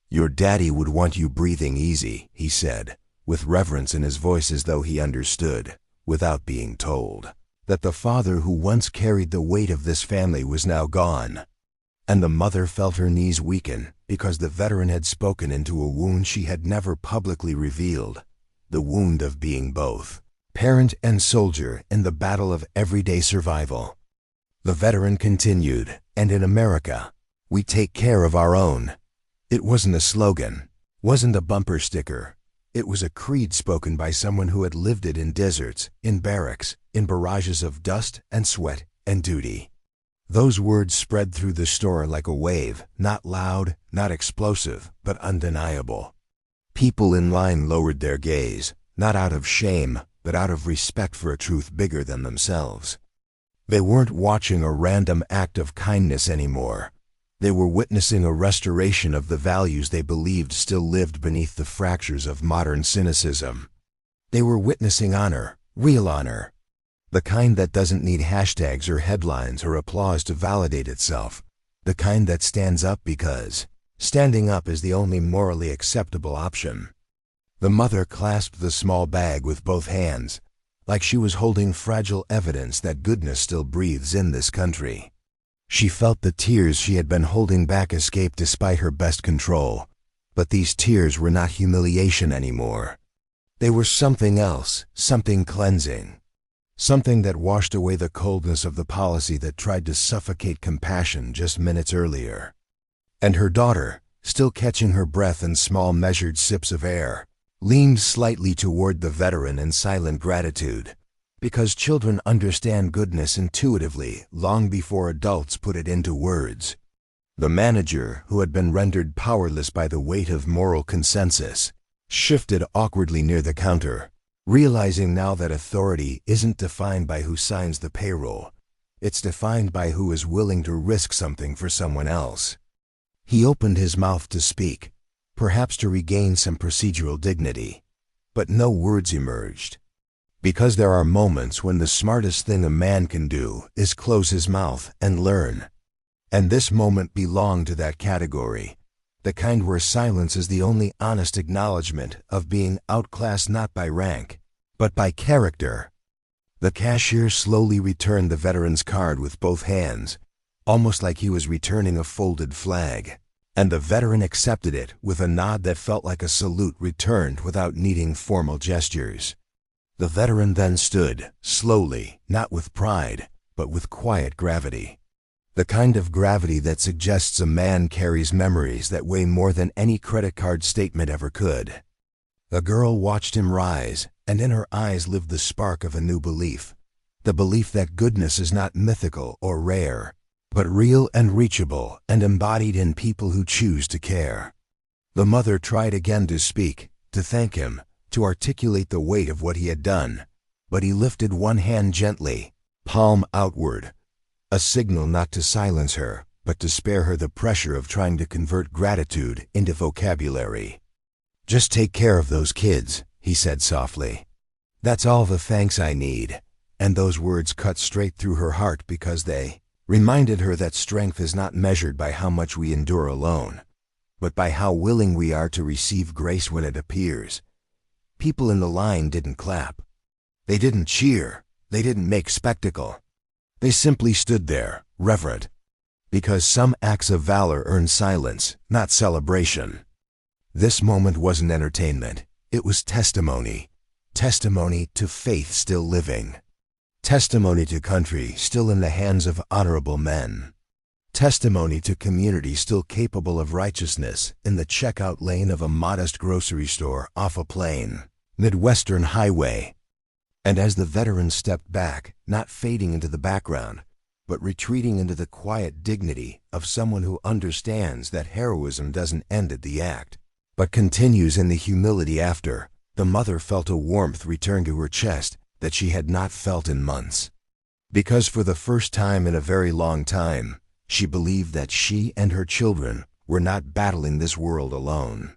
"Your daddy would want you breathing easy," he said, with reverence in his voice, as though he understood, without being told, that the father who once carried the weight of this family was now gone. And the mother felt her knees weaken, because the veteran had spoken into a wound she had never publicly revealed, the wound of being both parent and soldier in the battle of everyday survival. The veteran continued, "And in America, we take care of our own." It wasn't a slogan, wasn't a bumper sticker. It was a creed spoken by someone who had lived it in deserts, in barracks, in barrages of dust and sweat and duty. Those words spread through the store like a wave, not loud, not explosive, but undeniable. People in line lowered their gaze, not out of shame, but out of respect for a truth bigger than themselves. They weren't watching a random act of kindness anymore. They were witnessing a restoration of the values they believed still lived beneath the fractures of modern cynicism. They were witnessing honor, real honor. The kind that doesn't need hashtags or headlines or applause to validate itself. The kind that stands up because standing up is the only morally acceptable option. The mother clasped the small bag with both hands, like she was holding fragile evidence that goodness still breathes in this country. She felt the tears she had been holding back escape despite her best control, but these tears were not humiliation anymore. They were something else, something cleansing. Something that washed away the coldness of the policy that tried to suffocate compassion just minutes earlier. And her daughter, still catching her breath in small measured sips of air, leaned slightly toward the veteran in silent gratitude, because children understand goodness intuitively long before adults put it into words. The manager, who had been rendered powerless by the weight of moral consensus, shifted awkwardly near the counter, realizing now that authority isn't defined by who signs the payroll. It's defined by who is willing to risk something for someone else. He opened his mouth to speak, perhaps to regain some procedural dignity, but no words emerged. Because there are moments when the smartest thing a man can do is close his mouth and learn. And this moment belonged to that category, the kind where silence is the only honest acknowledgement of being outclassed not by rank, but by character. The cashier slowly returned the veteran's card with both hands, almost like he was returning a folded flag, and the veteran accepted it with a nod that felt like a salute returned without needing formal gestures. The veteran then stood, slowly, not with pride, but with quiet gravity. The kind of gravity that suggests a man carries memories that weigh more than any credit card statement ever could. The girl watched him rise, and in her eyes lived the spark of a new belief. The belief that goodness is not mythical or rare, but real and reachable and embodied in people who choose to care. The mother tried again to speak, to thank him, to articulate the weight of what he had done, but he lifted one hand gently, palm outward, a signal not to silence her, but to spare her the pressure of trying to convert gratitude into vocabulary. "Just take care of those kids," he said softly. "That's all the thanks I need." And those words cut straight through her heart because they reminded her that strength is not measured by how much we endure alone, but by how willing we are to receive grace when it appears. People in the line didn't clap. They didn't cheer. They didn't make spectacle. They simply stood there, reverent, because some acts of valor earn silence, not celebration. This moment wasn't entertainment. It was testimony. Testimony to faith still living. Testimony to country still in the hands of honorable men. Testimony to community still capable of righteousness in the checkout lane of a modest grocery store off a plain Midwestern highway. And as the veteran stepped back, not fading into the background, but retreating into the quiet dignity of someone who understands that heroism doesn't end at the act, but continues in the humility after, the mother felt a warmth return to her chest that she had not felt in months. Because for the first time in a very long time, she believed that she and her children were not battling this world alone.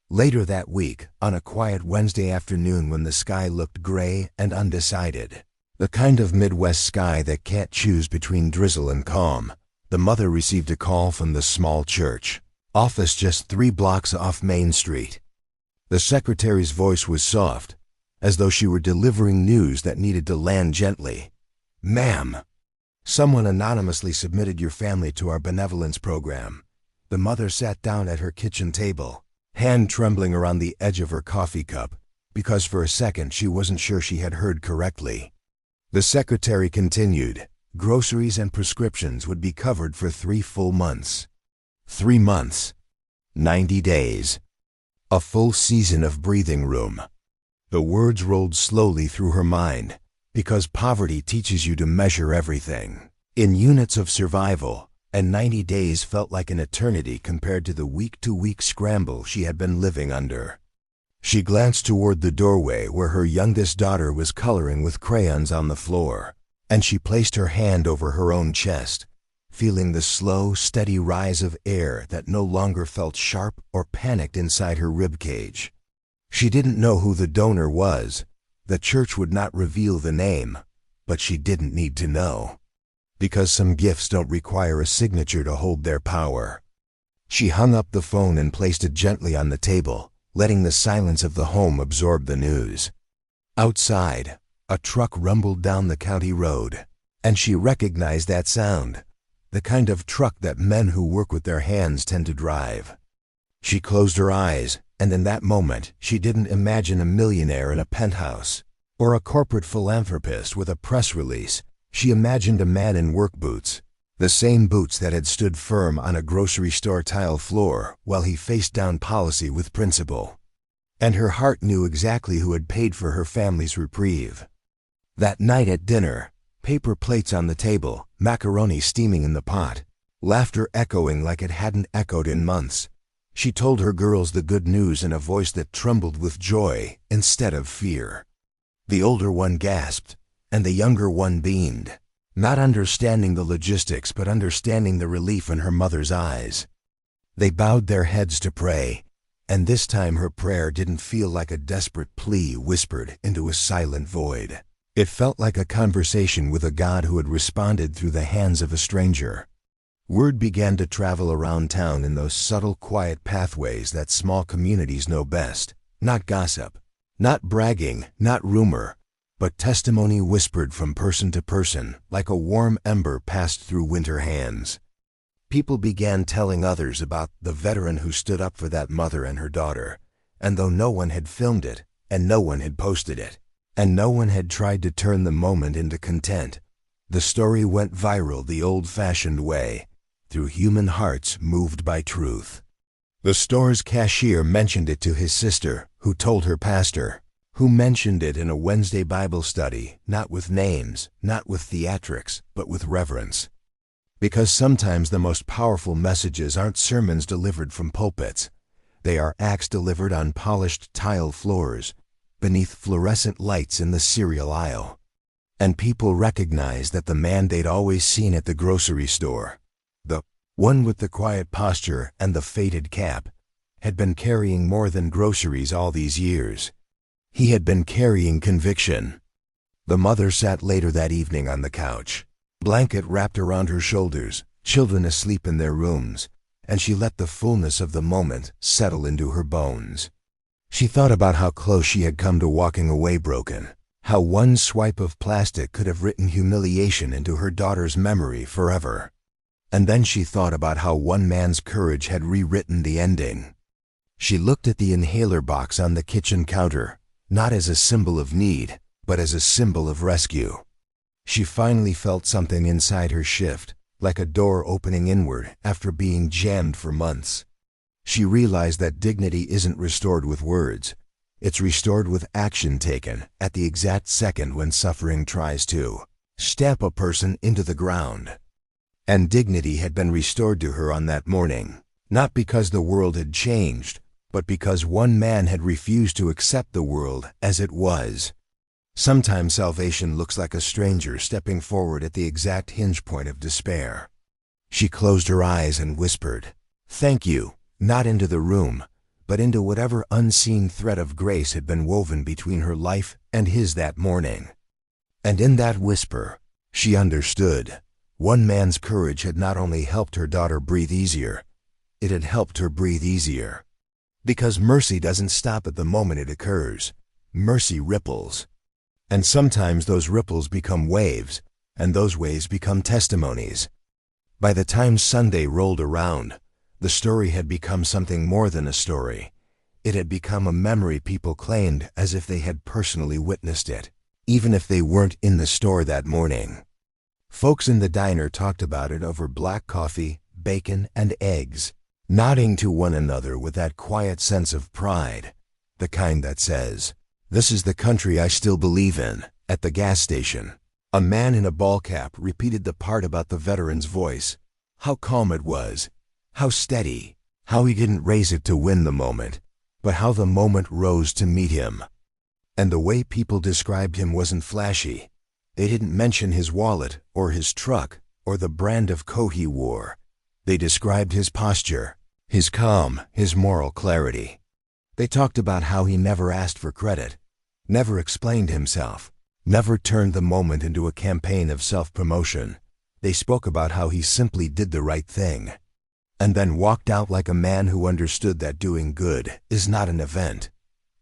Later that week, on a quiet Wednesday afternoon when the sky looked gray and undecided, the kind of Midwest sky that can't choose between drizzle and calm, the mother received a call from the small church office just 3 blocks off Main Street. The secretary's voice was soft, as though she were delivering news that needed to land gently. "Ma'am, someone anonymously submitted your family to our benevolence program." The mother sat down at her kitchen table, hand trembling around the edge of her coffee cup, because for a second she wasn't sure she had heard correctly. The secretary continued, groceries and prescriptions would be covered for 3 full months. 3 months. 90 days. A full season of breathing room. The words rolled slowly through her mind, because poverty teaches you to measure everything in units of survival, and 90 days felt like an eternity compared to the week-to-week scramble she had been living under. She glanced toward the doorway where her youngest daughter was coloring with crayons on the floor, and she placed her hand over her own chest, feeling the slow, steady rise of air that no longer felt sharp or panicked inside her ribcage. She didn't know who the donor was. The church would not reveal the name, but she didn't need to know, because some gifts don't require a signature to hold their power. She hung up the phone and placed it gently on the table, letting the silence of the home absorb the news. Outside, a truck rumbled down the county road, and she recognized that sound, the kind of truck that men who work with their hands tend to drive. She closed her eyes, and in that moment she didn't imagine a millionaire in a penthouse, or a corporate philanthropist with a press release. She imagined a man in work boots, the same boots that had stood firm on a grocery store tile floor while he faced down policy with principle. And her heart knew exactly who had paid for her family's reprieve. That night at dinner, paper plates on the table, macaroni steaming in the pot, laughter echoing like it hadn't echoed in months. She told her girls the good news in a voice that trembled with joy instead of fear. The older one gasped, and the younger one beamed, not understanding the logistics but understanding the relief in her mother's eyes. They bowed their heads to pray, and this time her prayer didn't feel like a desperate plea whispered into a silent void. It felt like a conversation with a God who had responded through the hands of a stranger. Word began to travel around town in those subtle, quiet pathways that small communities know best. Not gossip, not bragging, not rumor, but testimony whispered from person to person like a warm ember passed through winter hands. People began telling others about the veteran who stood up for that mother and her daughter, and though no one had filmed it, and no one had posted it, and no one had tried to turn the moment into content, The story went viral the old-fashioned way, through human hearts moved by truth. The store's cashier mentioned it to his sister, who told her pastor, who mentioned it in a Wednesday Bible study, not with names, not with theatrics, but with reverence. Because sometimes the most powerful messages aren't sermons delivered from pulpits. They are acts delivered on polished tile floors, beneath fluorescent lights in the cereal aisle. And people recognized that the man they'd always seen at the grocery store, the one with the quiet posture and the faded cap, had been carrying more than groceries all these years. He had been carrying conviction. The mother sat later that evening on the couch, blanket wrapped around her shoulders, children asleep in their rooms, and she let the fullness of the moment settle into her bones. She thought about how close she had come to walking away broken, how one swipe of plastic could have written humiliation into her daughter's memory forever. And then she thought about how one man's courage had rewritten the ending. She looked at the inhaler box on the kitchen counter, not as a symbol of need, but as a symbol of rescue. She finally felt something inside her shift, like a door opening inward after being jammed for months. She realized that dignity isn't restored with words. It's restored with action taken at the exact second when suffering tries to stamp a person into the ground. And dignity had been restored to her on that morning, not because the world had changed, but because one man had refused to accept the world as it was. Sometimes salvation looks like a stranger stepping forward at the exact hinge point of despair. She closed her eyes and whispered, "Thank you," not into the room, but into whatever unseen thread of grace had been woven between her life and his that morning. And in that whisper, she understood. One man's courage had not only helped her daughter breathe easier, it had helped her breathe easier. Because mercy doesn't stop at the moment it occurs. Mercy ripples. And sometimes those ripples become waves, and those waves become testimonies. By the time Sunday rolled around, the story had become something more than a story. It had become a memory people claimed as if they had personally witnessed it, even if they weren't in the store that morning. Folks in the diner talked about it over black coffee, bacon, and eggs, nodding to one another with that quiet sense of pride, the kind that says, "This is the country I still believe in." At the gas station, a man in a ball cap repeated the part about the veteran's voice, how calm it was, how steady, how he didn't raise it to win the moment, but how the moment rose to meet him. And the way people described him wasn't flashy. They didn't mention his wallet or his truck or the brand of coat he wore. They described his posture, his calm, his moral clarity. They talked about how he never asked for credit, never explained himself, never turned the moment into a campaign of self-promotion. They spoke about how he simply did the right thing, and then walked out like a man who understood that doing good is not an event.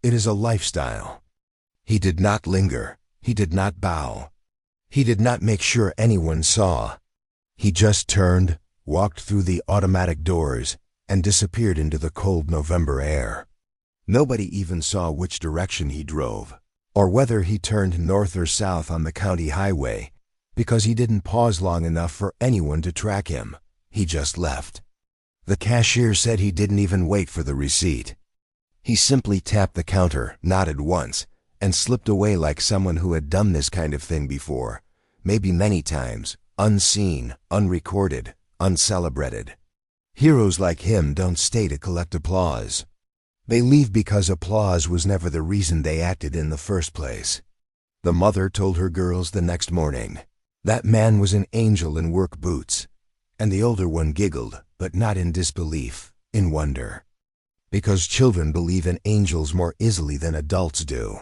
It is a lifestyle. He did not linger. He did not bow. He did not make sure anyone saw. He just turned, walked through the automatic doors, and disappeared into the cold November air. Nobody even saw which direction he drove, or whether he turned north or south on the county highway, because he didn't pause long enough for anyone to track him. He just left. The cashier said he didn't even wait for the receipt. He simply tapped the counter, nodded once, and slipped away like someone who had done this kind of thing before, maybe many times, unseen, unrecorded, uncelebrated. Heroes like him don't stay to collect applause. They leave because applause was never the reason they acted in the first place. The mother told her girls the next morning, "That man was an angel in work boots." And the older one giggled, but not in disbelief, in wonder. Because children believe in angels more easily than adults do.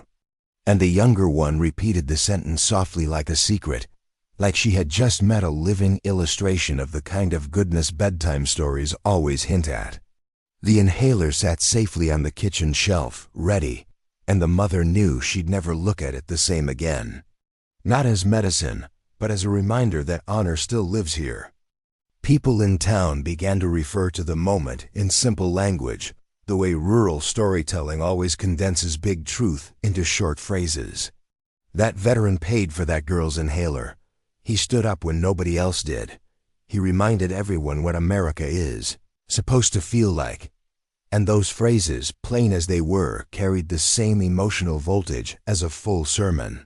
And the younger one repeated the sentence softly like a secret, like she had just met a living illustration of the kind of goodness bedtime stories always hint at. The inhaler sat safely on the kitchen shelf, ready, and the mother knew she'd never look at it the same again. Not as medicine, but as a reminder that honor still lives here. People in town began to refer to the moment in simple language, the way rural storytelling always condenses big truth into short phrases. That veteran paid for that girl's inhaler. He stood up when nobody else did. He reminded everyone what America is supposed to feel like. And those phrases, plain as they were, carried the same emotional voltage as a full sermon.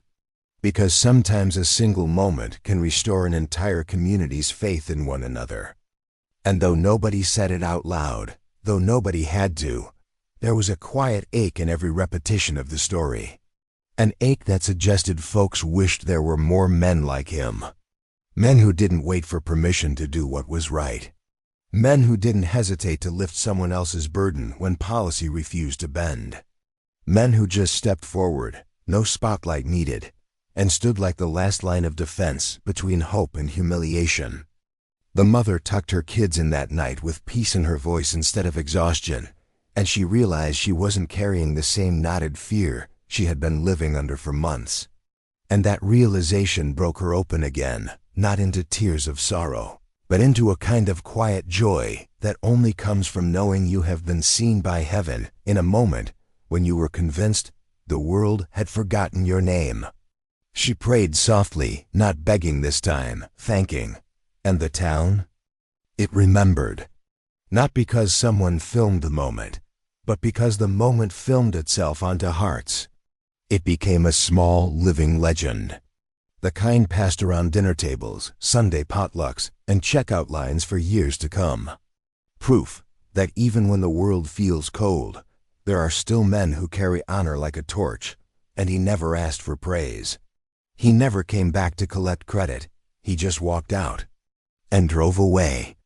Because sometimes a single moment can restore an entire community's faith in one another. And though nobody said it out loud, though nobody had to, there was a quiet ache in every repetition of the story. An ache that suggested folks wished there were more men like him. Men who didn't wait for permission to do what was right. Men who didn't hesitate to lift someone else's burden when policy refused to bend. Men who just stepped forward, no spotlight needed, and stood like the last line of defense between hope and humiliation. The mother tucked her kids in that night with peace in her voice instead of exhaustion, and she realized she wasn't carrying the same knotted fear she had been living under for months. And that realization broke her open again, not into tears of sorrow, but into a kind of quiet joy that only comes from knowing you have been seen by heaven in a moment when you were convinced the world had forgotten your name. She prayed softly, not begging this time, thanking. And the town? It remembered. Not because someone filmed the moment, but because the moment filmed itself onto hearts. It became a small, living legend. The kind passed around dinner tables, Sunday potlucks, and checkout lines for years to come. Proof that even when the world feels cold, there are still men who carry honor like a torch, and he never asked for praise. He never came back to collect credit. He just walked out and drove away.